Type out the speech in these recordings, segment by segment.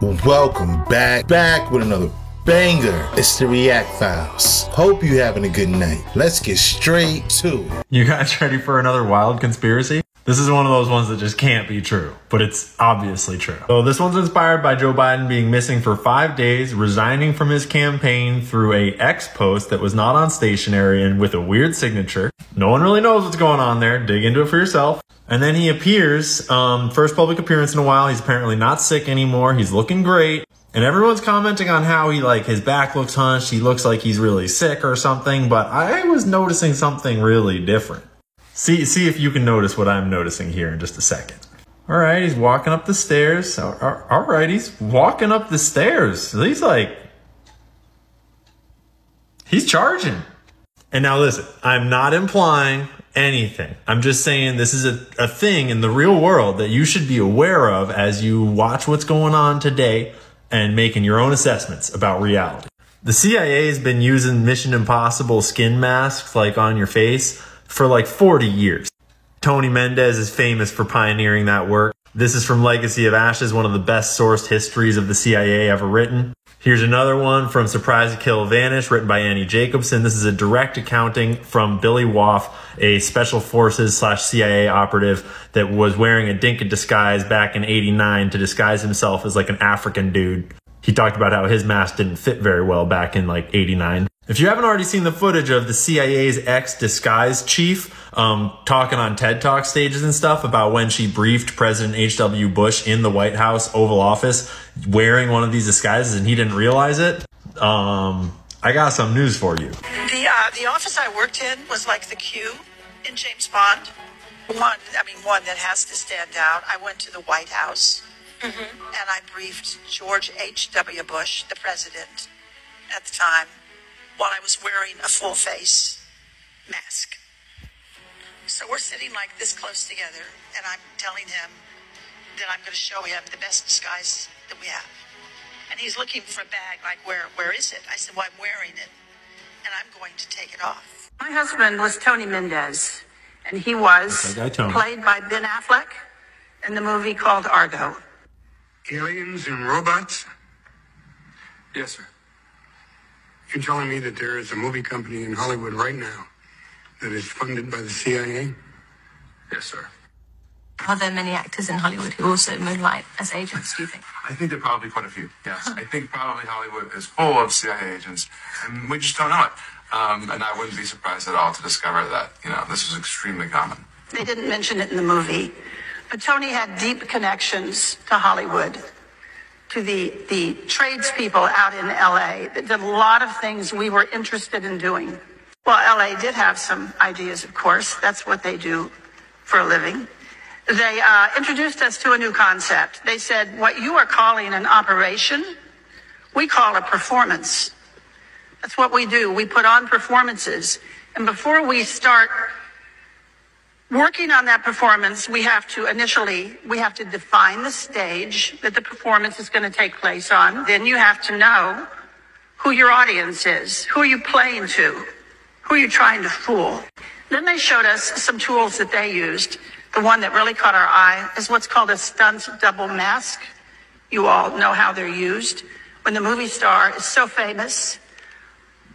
Welcome back with another banger. It's the React Files. Hope you having a good night. Let's get straight to it. You guys ready for another wild conspiracy? This is one of those ones that just can't be true, but it's obviously true. So this one's inspired by Joe Biden being missing for 5 days, resigning from his campaign through a X post that was not on stationery and with a weird signature. No one really knows what's going on there. Dig into it for yourself. And then he appears, first public appearance in a while. He's apparently not sick anymore. He's looking great. And everyone's commenting on how his back looks hunched. He looks like he's really sick or something. But I was noticing something really different. See if you can notice what I'm noticing here in just a second. All right, he's walking up the stairs. All right, he's walking up the stairs. He's charging. And now listen, I'm not implying anything. I'm just saying this is a thing in the real world that you should be aware of as you watch what's going on today and making your own assessments about reality. The CIA has been using Mission Impossible skin masks on your face for 40 years. Tony Mendez is famous for pioneering that work. This is from Legacy of Ashes, one of the best sourced histories of the CIA ever written. Here's another one from Surprise to Kill Vanish, written by Annie Jacobson. This is a direct accounting from Billy Waff, a Special Forces / CIA operative that was wearing a Dinka disguise back in '89 to disguise himself as an African dude. He talked about how his mask didn't fit very well back in '89. If you haven't already seen the footage of the CIA's ex-disguise chief talking on TED Talk stages and stuff about when she briefed President H.W. Bush in the White House Oval Office wearing one of these disguises and he didn't realize it, I got some news for you. The office I worked in was like the Q in James Bond. One that has to stand out. I went to the White House and I briefed George H.W. Bush, the president at the time, while I was wearing a full face mask. So we're sitting this close together, and I'm telling him that I'm going to show him the best disguise that we have. And he's looking for a bag, where is it? I said, well, I'm wearing it, and I'm going to take it off. My husband was Tony Mendez, and he was played by Ben Affleck in the movie called Argo. Aliens and robots? Yes, sir. You're telling me that there is a movie company in Hollywood right now that is funded by the CIA? Yes, sir. Are there many actors in Hollywood who also moonlight as agents, do you think? I think there are probably quite a few, yes. I think probably Hollywood is full of CIA agents, and we just don't know it. And I wouldn't be surprised at all to discover that, this is extremely common. They didn't mention it in the movie, but Tony had deep connections to Hollywood, to the tradespeople out in LA that did a lot of things we were interested in doing. Well, LA did have some ideas, of course. That's what they do for a living. They introduced us to a new concept. They said, what you are calling an operation, we call a performance. That's what we do. We put on performances. And before we start working on that performance, we have to define the stage that the performance is going to take place on. Then you have to know who your audience is, who are you playing to, who are you trying to fool. Then they showed us some tools that they used. The one that really caught our eye is what's called a stunt double mask. You all know how they're used. When the movie star is so famous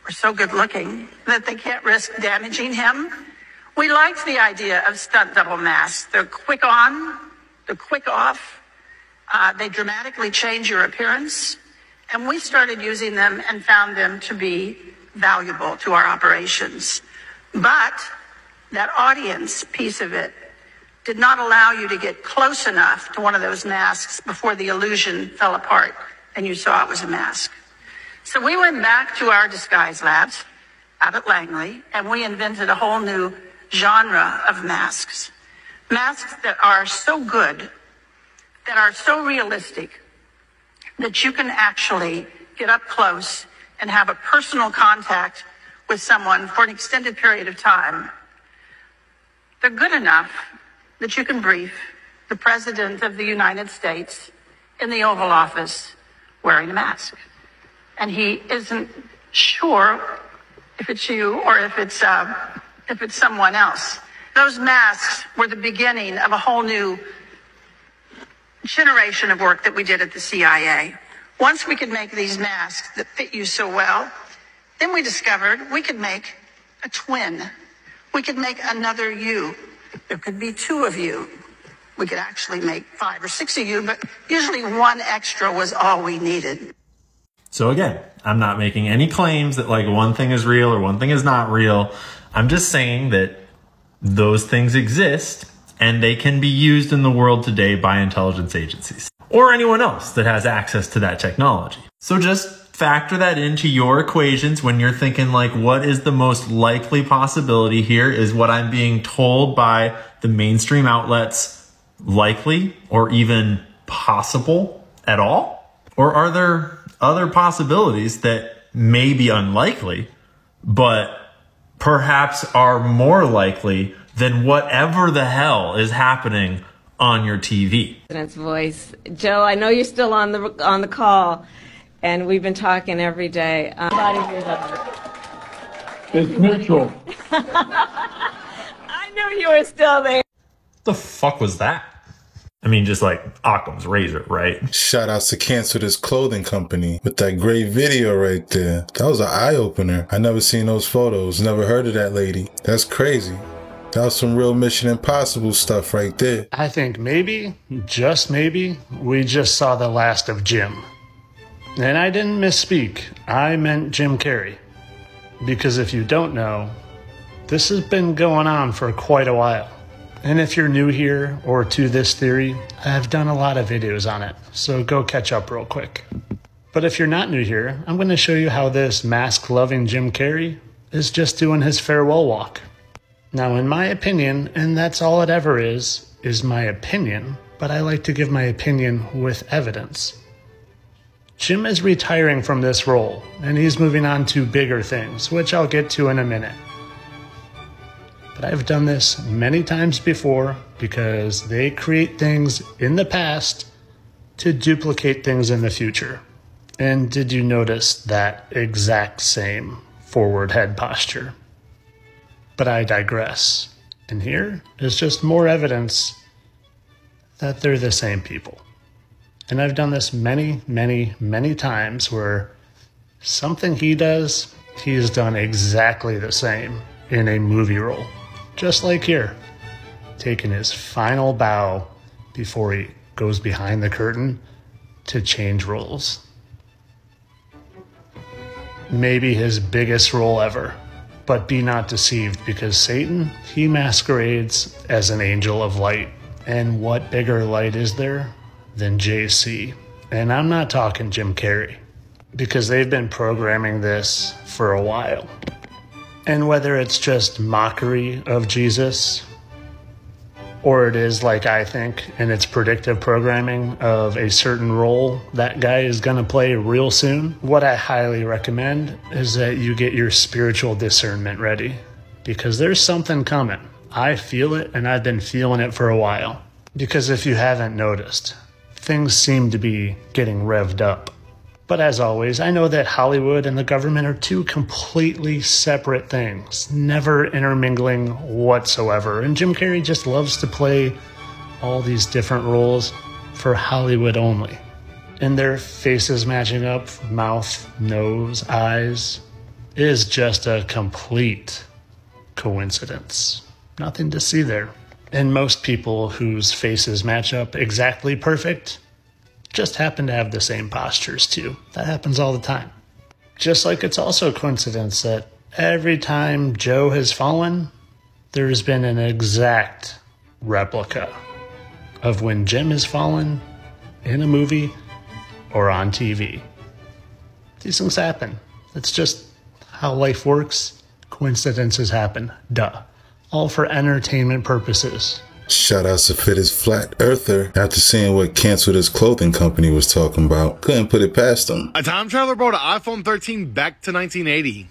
or so good looking that they can't risk damaging him, we liked the idea of stunt double masks. They're quick on, they're quick off. They dramatically change your appearance. And we started using them and found them to be valuable to our operations. But that audience piece of it did not allow you to get close enough to one of those masks before the illusion fell apart and you saw it was a mask. So we went back to our disguise labs out at Langley and we invented a whole new genre of masks. Masks that are so good, that are so realistic, that you can actually get up close and have a personal contact with someone for an extended period of time. They're good enough that you can brief the President of the United States in the Oval Office wearing a mask. And he isn't sure if it's you or if it's someone else. Those masks were the beginning of a whole new generation of work that we did at the CIA. Once we could make these masks that fit you so well, then we discovered we could make a twin. We could make another you. There could be two of you. We could actually make 5 or 6 of you, but usually one extra was all we needed. So again, I'm not making any claims that like one thing is real or one thing is not real. I'm just saying that those things exist and they can be used in the world today by intelligence agencies or anyone else that has access to that technology. So just factor that into your equations when you're thinking like, what is the most likely possibility here? Is what I'm being told by the mainstream outlets likely or even possible at all? Or are there other possibilities that may be unlikely, but perhaps are more likely than whatever the hell is happening on your TV? Voice. Joe, I know you're still on the call, and we've been talking every day. It's Mitchell. I knew you were still there. What the fuck was that? I mean, just like Occam's razor, right? Shout outs to Cancel This Clothing Company with that great video right there. That was an eye-opener. I never seen those photos. Never heard of that lady. That's crazy. That was some real Mission Impossible stuff right there. I think maybe, just maybe, we just saw the last of Jim. And I didn't misspeak. I meant Jim Carrey. Because if you don't know, this has been going on for quite a while. And if you're new here or to this theory, I've done a lot of videos on it, so go catch up real quick. But if you're not new here, I'm going to show you how this mask-loving Jim Carrey is just doing his farewell walk. Now, in my opinion, and that's all it ever is my opinion, but I like to give my opinion with evidence. Jim is retiring from this role, and he's moving on to bigger things, which I'll get to in a minute. But I've done this many times before because they create things in the past to duplicate things in the future. And did you notice that exact same forward head posture? But I digress. And here is just more evidence that they're the same people. And I've done this many, many, many times where something he does, he has done exactly the same in a movie role. Just like here, taking his final bow before he goes behind the curtain to change roles. Maybe his biggest role ever, but be not deceived because Satan, he masquerades as an angel of light. And what bigger light is there than JC? And I'm not talking Jim Carrey because they've been programming this for a while. And whether it's just mockery of Jesus, or it is like I think, and it's predictive programming of a certain role that guy is going to play real soon, what I highly recommend is that you get your spiritual discernment ready. Because there's something coming. I feel it, and I've been feeling it for a while. Because if you haven't noticed, things seem to be getting revved up. But as always, I know that Hollywood and the government are two completely separate things, never intermingling whatsoever. And Jim Carrey just loves to play all these different roles for Hollywood only. And their faces matching up, mouth, nose, eyes, is just a complete coincidence. Nothing to see there. And most people whose faces match up exactly perfect just happen to have the same postures too. That happens all the time. Just like it's also a coincidence that every time Joe has fallen, there's been an exact replica of when Jim has fallen in a movie or on TV. These things happen. It's just how life works. Coincidences happen. Duh. All for entertainment purposes. Shout out to Fit His Flat Earther after seeing what Cancel This Clothing Company was talking about. Couldn't put it past them. A time traveler brought an iPhone 13 back to 1980.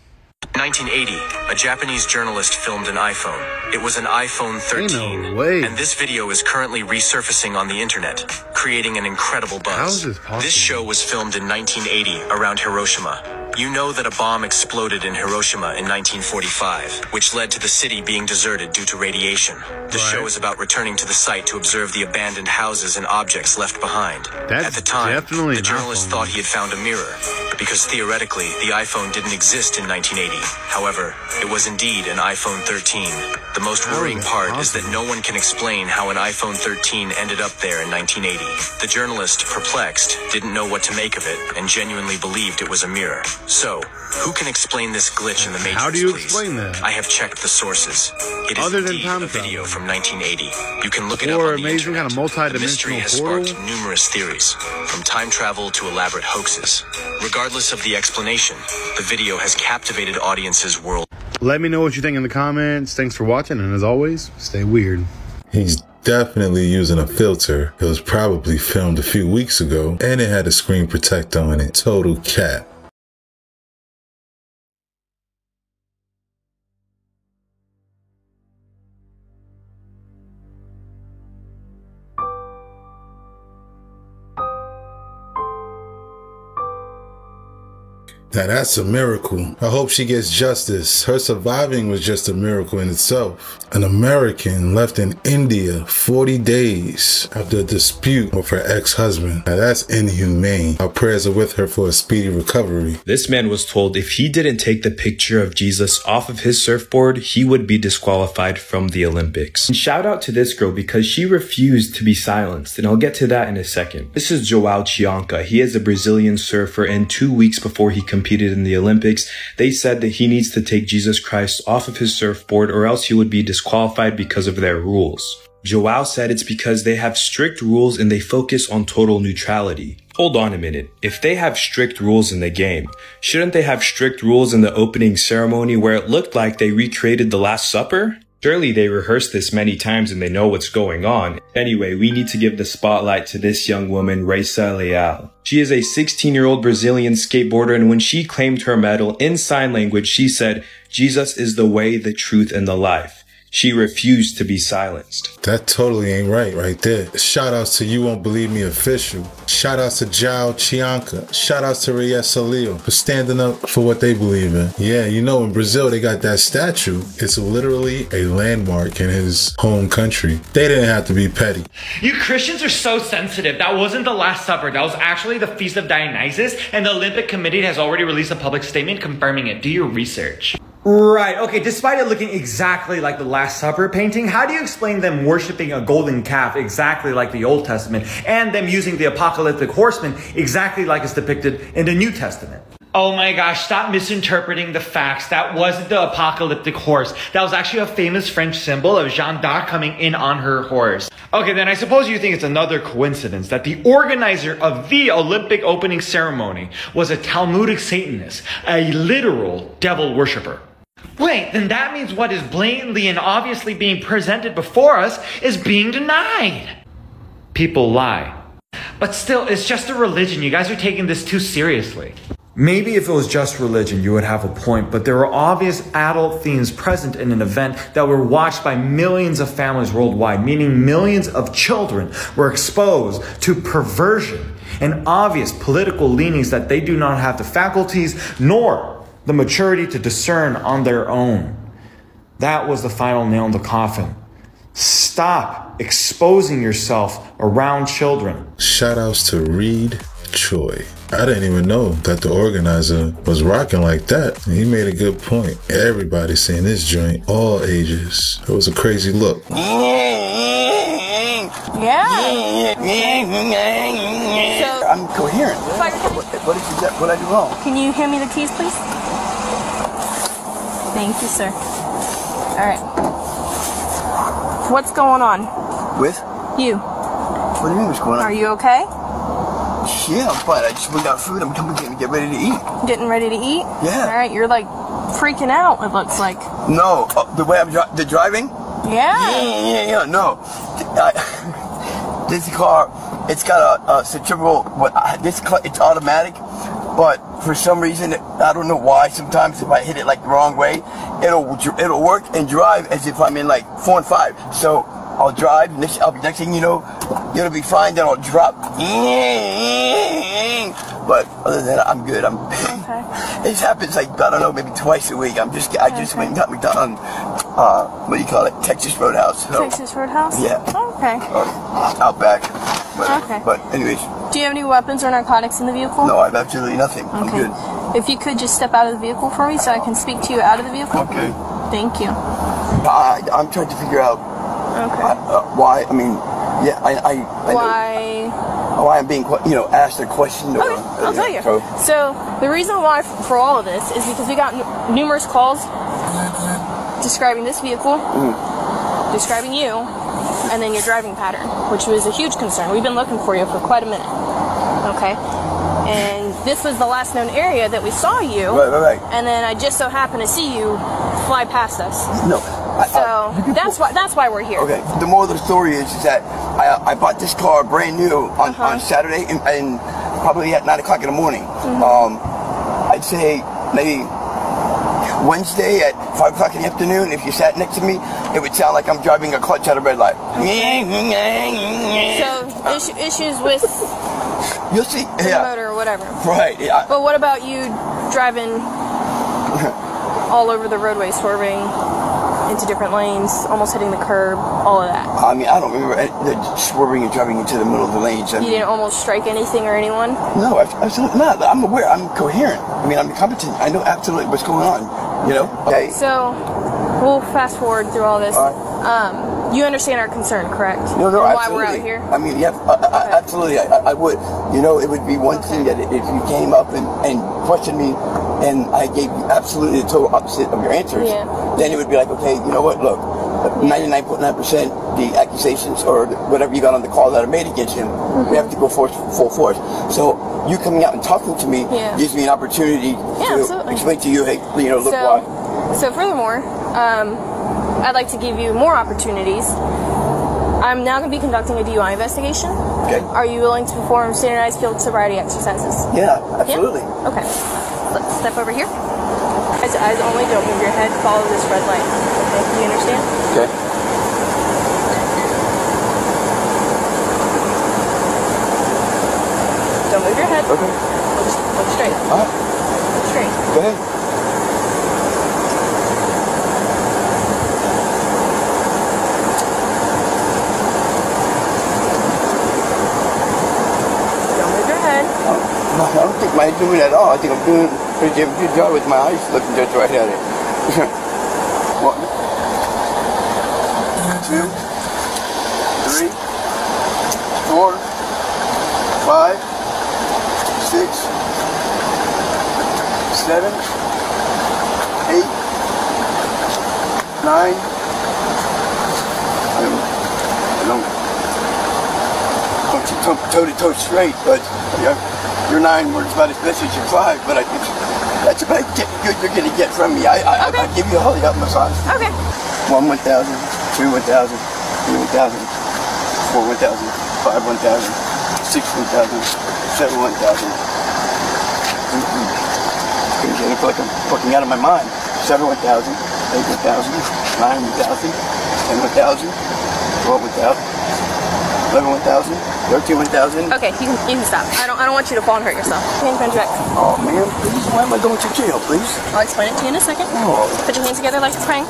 1980, a Japanese journalist filmed an iPhone. It was an iPhone 13. No way. And this video is currently resurfacing on the internet, creating an incredible buzz. How is this possible? This show was filmed in 1980 around Hiroshima. You know that a bomb exploded in Hiroshima in 1945, which led to the city being deserted due to radiation. The show is about returning to the site to observe the abandoned houses and objects left behind. At the time, the journalist thought he had found a mirror, because theoretically, the iPhone didn't exist in 1980. However, it was indeed an iPhone 13. The most worrying part is that no one can explain how an iPhone 13 ended up there in 1980. The journalist, perplexed, didn't know what to make of it and genuinely believed it was a mirror. So, who can explain this glitch in the Matrix, How do you please? explain that? I have checked the sources. It is Other than indeed time a video travel. from 1980. You can look it Or up on the amazing internet. kind of The mystery multi-dimensional has portal. sparked numerous theories, from time travel to elaborate hoaxes. Regardless of the explanation, the video has captivated audiences worldwide. Let me know what you think in the comments. Thanks for watching, and as always, stay weird. He's definitely using a filter. It was probably filmed a few weeks ago, and it had a screen protector on it. Total cap. Now that's a miracle. I hope she gets justice. Her surviving was just a miracle in itself. An American left in India 40 days after a dispute with her ex-husband. Now that's inhumane. Our prayers are with her for a speedy recovery. This man was told if he didn't take the picture of Jesus off of his surfboard, he would be disqualified from the Olympics. And shout out to this girl because she refused to be silenced, and I'll get to that in a second. This is João Chianca. He is a Brazilian surfer, and 2 weeks before he competed in the Olympics, they said that he needs to take Jesus Christ off of his surfboard or else he would be disqualified because of their rules. João said it's because they have strict rules and they focus on total neutrality. Hold on a minute. If they have strict rules in the game, shouldn't they have strict rules in the opening ceremony where it looked like they recreated the Last Supper? Surely they rehearsed this many times and they know what's going on. Anyway, we need to give the spotlight to this young woman, Raisa Leal. She is a 16-year-old Brazilian skateboarder, and when she claimed her medal in sign language, she said, "Jesus is the way, the truth, and the life." She refused to be silenced. That totally ain't right there. Shout outs to You Won't Believe Me Official. Shout outs to João Chianca. Shout outs to Raisa Leal for standing up for what they believe in. Yeah, you know, in Brazil, they got that statue. It's literally a landmark in his home country. They didn't have to be petty. You Christians are so sensitive. That wasn't the Last Supper. That was actually the Feast of Dionysus, and the Olympic Committee has already released a public statement confirming it. Do your research. Right, okay, despite it looking exactly like the Last Supper painting, how do you explain them worshipping a golden calf exactly like the Old Testament, and them using the apocalyptic horseman exactly like it's depicted in the New Testament? Oh my gosh, stop misinterpreting the facts. That wasn't the apocalyptic horse. That was actually a famous French symbol of Jeanne d'Arc coming in on her horse. Okay, then I suppose you think it's another coincidence that the organizer of the Olympic opening ceremony was a Talmudic Satanist, a literal devil worshiper. Wait, then that means what is blatantly and obviously being presented before us is being denied. People lie. But still, it's just a religion. You guys are taking this too seriously. Maybe if it was just religion, you would have a point, but there were obvious adult themes present in an event that were watched by millions of families worldwide, meaning millions of children were exposed to perversion and obvious political leanings that they do not have the faculties nor the maturity to discern on their own. That was the final nail in the coffin. Stop exposing yourself around children. Shout outs to Reed Choi. I didn't even know that the organizer was rocking like that. He made a good point. Everybody's seeing this joint, all ages. It was a crazy look. Yeah. So, I'm coherent. What did I do wrong? can you hand me the keys, please? Thank you, sir. All right. What's going on? With? You. What do you mean what's going on? Are you okay? Yeah, I'm fine. I just went out food. I'm coming to get ready to eat. Getting ready to eat? Yeah. All right, you're like freaking out, it looks like. No, the way I'm driving? Yeah. No. This car, it's got a centrifugal, this car, it's automatic, but for some reason, I don't know why, sometimes if I hit it like the wrong way, it'll work and drive as if I'm in like 4 and 5. So I'll drive, next thing you know, it'll be fine, then I'll drop. But other than that, I'm good. Okay. It happens like, I don't know, maybe twice a week. I just went and got McDonald's, what do you call it? Texas Roadhouse. So, Texas Roadhouse? Yeah. Oh, okay. Outback. But, Okay. But anyways. Do you have any weapons or narcotics in the vehicle? No, I have absolutely nothing. I'm Okay. good. If you could just step out of the vehicle for me so I can speak to you out of the vehicle. Okay. Thank you. I'm trying to figure out why. I mean, yeah, I why I'm being, asked a question. Okay, I'll tell you. So the reason why for all of this is because we got numerous calls describing this vehicle, describing you, and then your driving pattern, which was a huge concern. We've been looking for you for quite a minute. Okay. And this was the last known area that we saw you. Right. And then I just so happened to see you fly past us. No. So that's why we're here. Okay. The moral of the story is that I bought this car brand new on Saturday and probably at 9 o'clock in the morning. I'd say maybe Wednesday at 5 o'clock in the afternoon. If you sat next to me, it would sound like I'm driving a clutch at a red light. So issues with you'll see the motor or whatever. Right. Yeah. But what about you driving all over the roadway, swerving into different lanes, almost hitting the curb, all of that? I mean, I don't remember swerving and driving into the middle of the lanes. You didn't almost strike anything or anyone? No, absolutely not. I'm aware. I'm coherent. I mean, I'm competent. I know absolutely what's going on. Okay. So we'll fast forward through all this. You understand our concern, correct? No, why absolutely. we're out here? I mean, yeah, absolutely. I would. It would be one thing that if you came up and questioned me, and I gave you absolutely the total opposite of your answers, then it would be like, okay, you know what? Look, 99.9% the accusations or whatever you got on the call that are made against him, we have to go full force. So you coming out and talking to me gives me an opportunity to explain to you, hey, look why. So furthermore, I'd like to give you more opportunities. I'm now going to be conducting a DUI investigation. Okay. Are you willing to perform standardized field sobriety exercises? Yeah, absolutely. Yeah? Okay. Let's step over here. Eyes only, don't move your head, follow this red light. Okay, do you understand? Okay. Don't move your head. Okay. Look straight. All right. Look straight. Go ahead. I don't think I'm doing it at all. I think I'm doing a pretty good job with my eyes looking just right at it. 1, 2, 3, 4, 5, 6, 7, 8, 9. I don't toe-to-toe straight, but your 9 were about as best as your 5, but I think that's about good you're going to get from me. I give you a holy up massage. Okay. 1, 1,000, 2, 1,000, 3, 1,000, 4, 1,000, 5, 1,000, 6, 1,000, 7, 1,000. It's going to feel like I'm fucking out of my mind. 7, 1,000, 8, 1,000, 9, 1,000, 10, 1,000, 12, 1,000. 11, 1,000, 13, 1,000. Okay, you can stop. I don't want you to fall and hurt yourself. Hands behind your back. Oh man, please, why am I going to jail, please? I'll explain it to you in a second. Oh. Put your hands together like you're praying.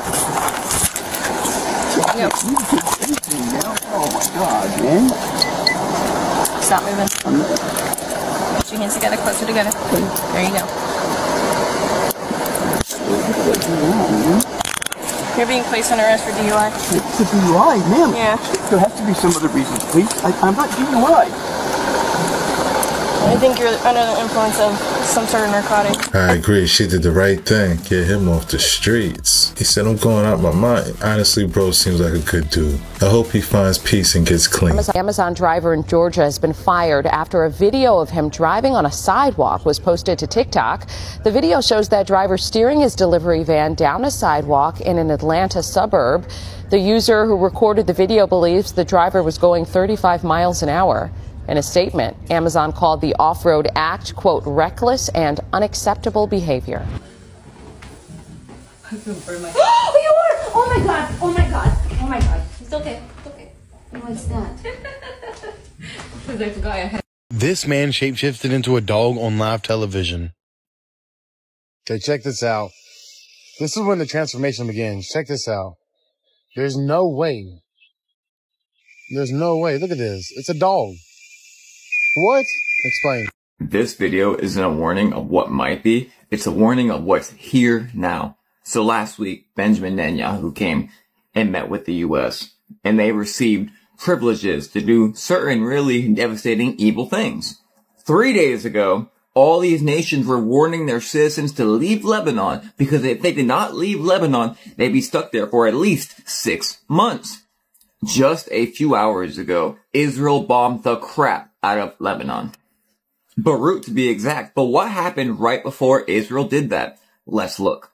You did everything now. Oh my God, man. Stop moving. Put your hands together, closer together. There you go. You're being placed on arrest for DUI. It's a DUI, ma'am. Yeah. There has to be some other reason, please. I'm not DUI. I think you're under the influence of some sort of narcotic. I agree. She did the right thing. Get him off the streets. He said, I'm going out my mind. Honestly, bro seems like a good dude. I hope he finds peace and gets clean. Amazon driver in Georgia has been fired after a video of him driving on a sidewalk was posted to TikTok. The video shows that driver steering his delivery van down a sidewalk in an Atlanta suburb. The user who recorded the video believes the driver was going 35 miles an hour. In a statement, Amazon called the off-road act, quote, reckless and unacceptable behavior. Oh, you are! Oh my God! Oh my God! Oh my God! It's okay. It's okay. What's that? This man shapeshifted into a dog on live television. Okay, check this out. This is when the transformation begins. Check this out. There's no way. There's no way. Look at this. It's a dog. What? Explain. This video isn't a warning of what might be. It's a warning of what's here now. So last week, Benjamin Netanyahu came and met with the U.S. and they received privileges to do certain really devastating evil things. 3 days ago, all these nations were warning their citizens to leave Lebanon because if they did not leave Lebanon, they'd be stuck there for at least 6 months. Just a few hours ago, Israel bombed the crap out of Lebanon. Beirut to be exact. But what happened right before Israel did that? Let's look.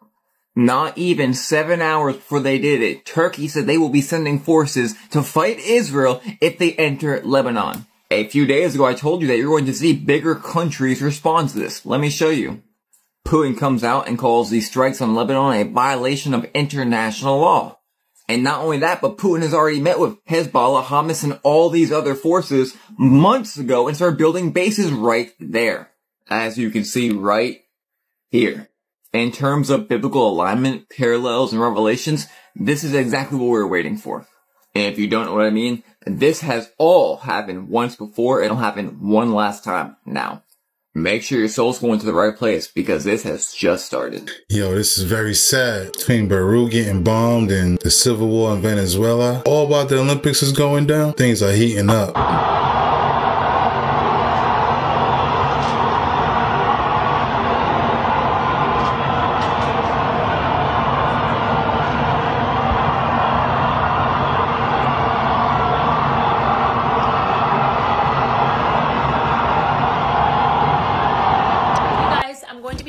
Not even 7 hours before they did it, Turkey said they will be sending forces to fight Israel if they enter Lebanon. A few days ago, I told you that you're going to see bigger countries respond to this. Let me show you. Putin comes out and calls these strikes on Lebanon a violation of international law. And not only that, but Putin has already met with Hezbollah, Hamas, and all these other forces months ago and started building bases right there. As you can see right here. In terms of biblical alignment, parallels, and revelations, this is exactly what we're waiting for. And if you don't know what I mean, this has all happened once before. It'll happen one last time now. Make sure your soul's going to the right place because this has just started. Yo, this is very sad. Between Beirut getting bombed and the civil war in Venezuela, all about the Olympics is going down. Things are heating up.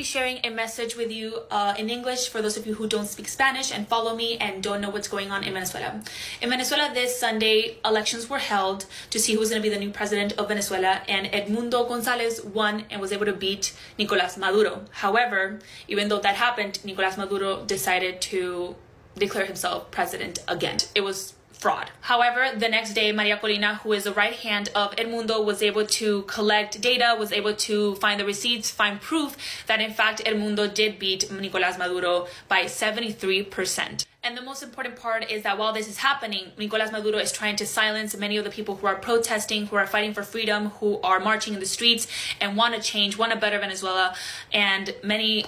Sharing a message with you in English for those of you who don't speak Spanish and follow me and don't know what's going on in Venezuela. In Venezuela this Sunday, elections were held to see who was going to be the new president of Venezuela, and Edmundo Gonzalez won and was able to beat Nicolás Maduro. However, even though that happened, Nicolás Maduro decided to declare himself president again. It was fraud. However, the next day, Maria Corina, who is the right hand of Edmundo, was able to collect data, was able to find the receipts, find proof that in fact Edmundo did beat Nicolás Maduro by 73%. And the most important part is that while this is happening, Nicolás Maduro is trying to silence many of the people who are protesting, who are fighting for freedom, who are marching in the streets and want to change, want a better Venezuela. And many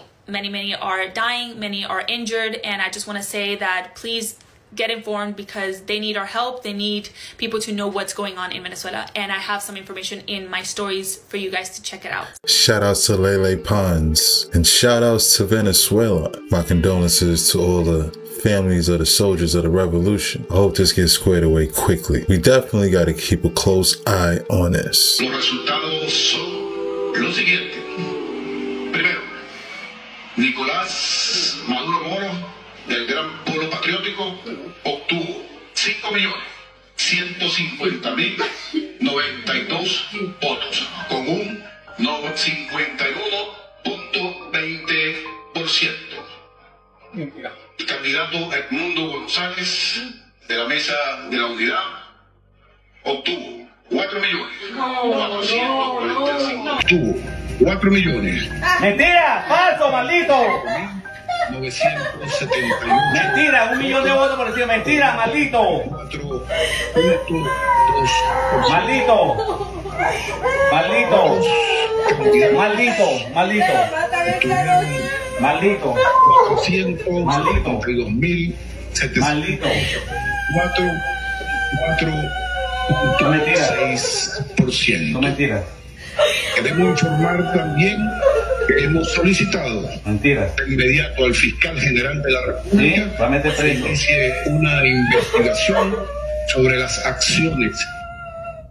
are dying, many are injured. And I just want to say that please get informed because they need our help. They need people to know what's going on in Venezuela. And I have some information in my stories for you guys to check it out. Shout outs to Lele Pons and shout outs to Venezuela. My condolences to all the families of the soldiers of the revolution. I hope this gets squared away quickly. We definitely got to keep a close eye on this. Los resultados son los siguientes. Primero, Nicolás Maduro Moro, del Gran Polo Patriótico, obtuvo 5.150.092 votos, con un 51.20%. El candidato Edmundo González, de la Mesa de la Unidad, obtuvo 4.445.000. Obtuvo 4 millones. ¡Mentira! ¡Falso, maldito! 971. Mentira, 1 millón de votos por decir mentira, maldito. 4.2%. Maldito. Maldito. Maldito. Maldito. Maldito. 452.700. Maldito. 4.6%. No mentira. Queremos informar también que hemos solicitado de inmediato al fiscal general de la República que inicie una investigación sobre las acciones.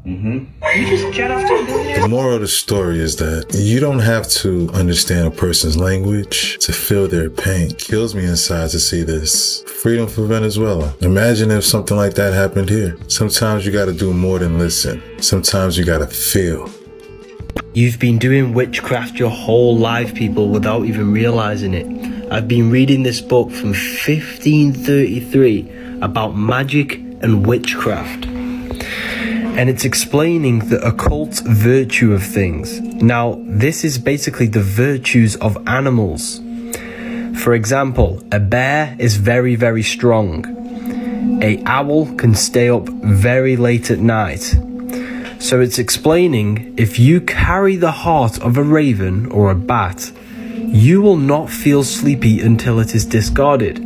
The moral of the story is that you don't have to understand a person's language to feel their pain. It kills me inside to see this. Freedom for Venezuela. Imagine if something like that happened here. Sometimes you gotta do more than listen. Sometimes you gotta feel. You've been doing witchcraft your whole life, people, without even realizing it. I've been reading this book from 1533 about magic and witchcraft. and it's explaining the occult virtue of things. Now, this is basically the virtues of animals. For example, a bear is very, very strong. An owl can stay up very late at night. So it's explaining if you carry the heart of a raven or a bat, you will not feel sleepy until it is discarded.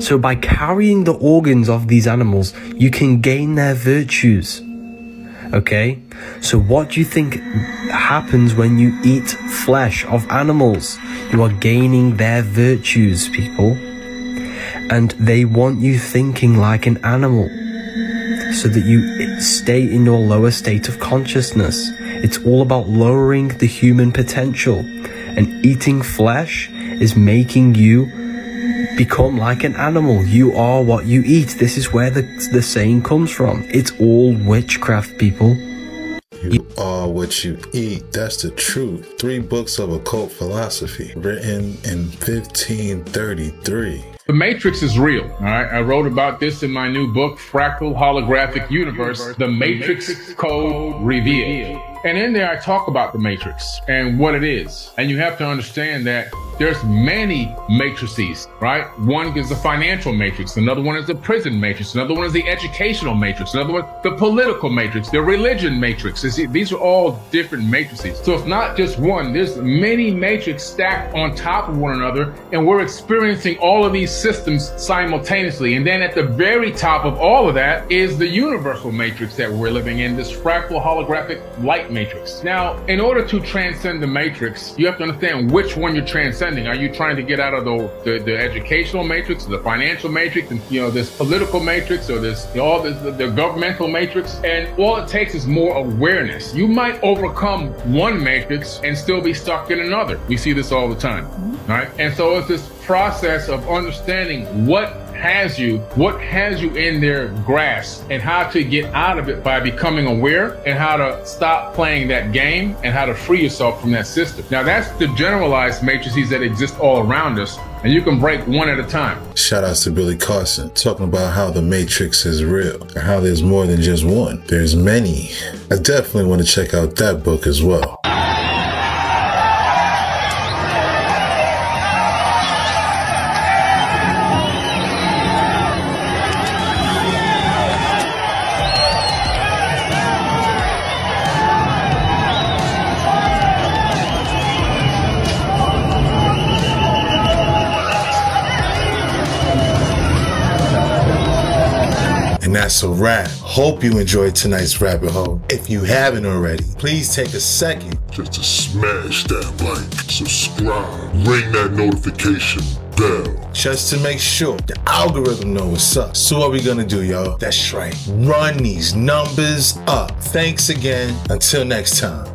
So by carrying the organs of these animals, you can gain their virtues. Okay? So what do you think happens when you eat flesh of animals? You are gaining their virtues, people. And they want you thinking like an animal, so that you stay in your lower state of consciousness. It's all about lowering the human potential. And eating flesh is making you become like an animal. You are what you eat. This is where the saying comes from. It's all witchcraft, people. You are what you eat. That's the truth. 3 books of occult philosophy written in 1533. The Matrix is real, all right? I wrote about this in my new book, Fractal Holographic Universe, The Matrix Code Revealed. And in there I talk about the Matrix and what it is. And you have to understand that there's many matrices, right? One is the financial matrix, another one is the prison matrix, another one is the educational matrix, another one the political matrix, the religion matrix. These are all different matrices. So it's not just one, there's many matrices stacked on top of one another, and we're experiencing all of these systems simultaneously. And then at the very top of all of that is the universal matrix that we're living in, this fractal holographic light matrix. Now, in order to transcend the matrix, you have to understand which one you're transcending. Are you trying to get out of the educational matrix, the financial matrix, and this political matrix, or the governmental matrix? And all it takes is more awareness. You might overcome one matrix and still be stuck in another. We see this all the time, right? And so it's this process of understanding what has you in their grasp, and how to get out of it by becoming aware, and how to stop playing that game, and how to free yourself from that system. Now that's the generalized matrices that exist all around us, and you can break one at a time. Shout outs to Billy Carson, talking about how the Matrix is real, and how there's more than just one. There's many. I definitely want to check out that book as well. And that's a wrap. Hope you enjoyed tonight's rabbit hole. If you haven't already, please take a second just to smash that like, subscribe, ring that notification bell, just to make sure the algorithm knows what's up. So what we gonna do, y'all? That's right, run these numbers up. Thanks again. Until next time.